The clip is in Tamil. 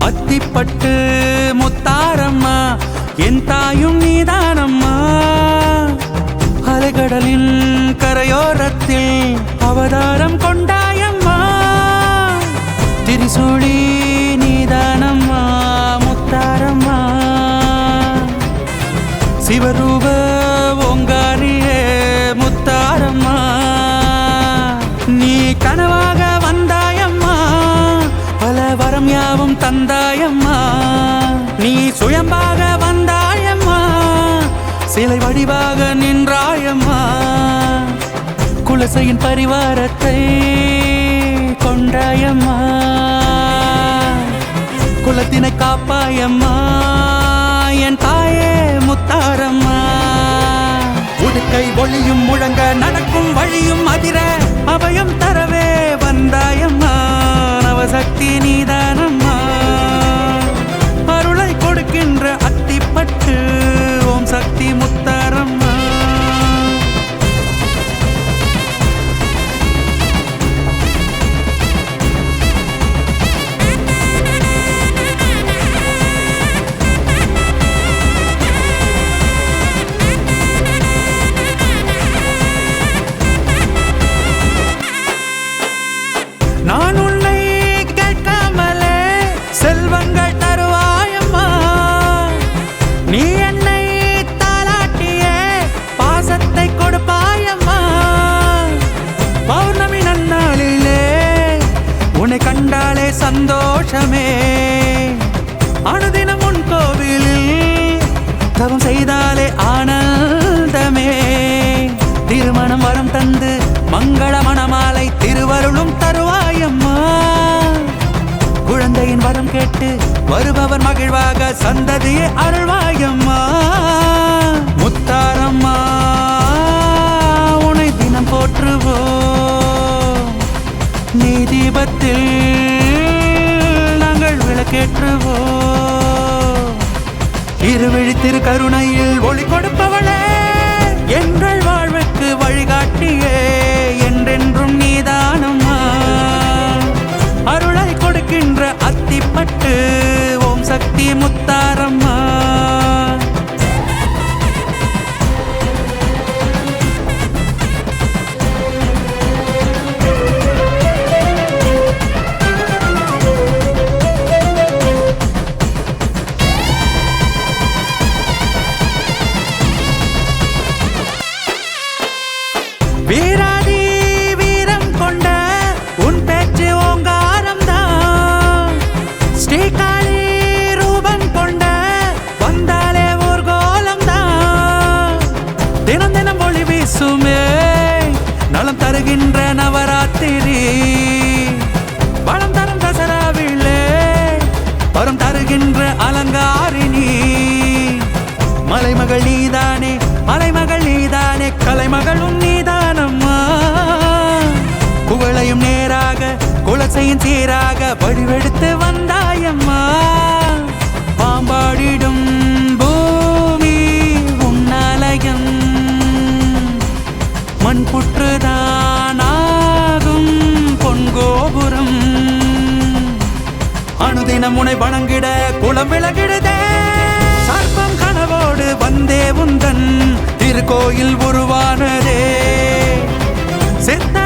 அத்திப்பட்டு முத்தாரம்மா என் தாயும் நீதானம்மா. அலைகடலின் கரையோரத்தில் அவதாரம் கொண்டாயம்மா. திரிசூலி நீதானம்மா முத்தாரம்மா. சிவரூப ஓங்காரியே முத்தாரம்மா. நீ கனவாக வந்தாயம்மா, பல வரம் யாவும் தந்தாயம்மா. நீ சுயம்பாக வந்தாயம்மா, சிலை வடிவாக நின்றாயம்மா. குலசையின் பரிவாரத்தை கொண்டாயம்மா. குலத்தினை காப்பாயம்மா என் தாயே முத்தாரம்மா. உடுக்கை ஒளியும் முழங்க நடக்கும் வழியும் அதிர அபயம் தரவே வந்தாயம்மா. நவசக்தி நீதானம்மா. அருளை கொடுக்கின்ற அத்திப்பட்டு ஓம் சக்தி முத்தாரம்மா. நான் உன்னை கேட்காமலே செல்வங்கள் தருவாயம்மா. நீ என்னை தாலாட்டியே பாசத்தை கொடுப்பாயம்மா. பௌர்ணமி நன்னாளிலே உன்னை கண்டாலே சந்தோஷமே. அனுதினம் உன் கோவிலில் தவம் செய்தாலே ஆனந்தமே. திருமணம் வரம் தந்து மங்கள மணமாலை திருவருளும் தருவாயம்மா. குழந்தையின் வரம் கேட்டு வருபவர் மகிழ்வாக சந்ததியை அருள்வாயம்மா. முத்தாரம்மா உன்னை தினம் போற்றுவோம். நீ தீபத்தில் நாங்கள் விளக்கேற்றுவோம். இருவிழி திரு கருணையில் ஒளி கொடுப்பவளே, எங்கள் வாழ்வுக்கு வழிகாட்டியே என்றென்றும் நீதானம்மா. அருளை கொடுக்கின்ற அத்திப்பட்டு ஓம் சக்தி முத்தாரம்மா. வீராதி வீரம் கொண்ட உன் பேச்சு ஓங்காரம் தான். ஸ்ரீகாளி ரூபம் கொண்ட வந்தாலே ஓர் கோலம் தான். தினம் தினம் ஒளி வீசுமே நலம் தருகின்ற நவராத்திரி. வளம் தரும் தசராவிலே வரம் தருகின்ற அலங்காரிணி. மலைமகள் நீதானே மலைமகள் நீதானே கலைமகளும் நீதானம்மா. குவளையும் நேராக குலசையின் சீராக வடிவெடுத்து வந்தாயம்மா. பாம்பாடிடும் பூமி உன்னாலயம் மண் புற்றுதானாகும் பொன்கோபுரம். அனுதினம் உனை வணங்கிட குலம் விளங்கிடுதே. சர்ப்பம் கனவோடு வந்தே உந்தன் திருக்கோயில் உருவானதே. சித்த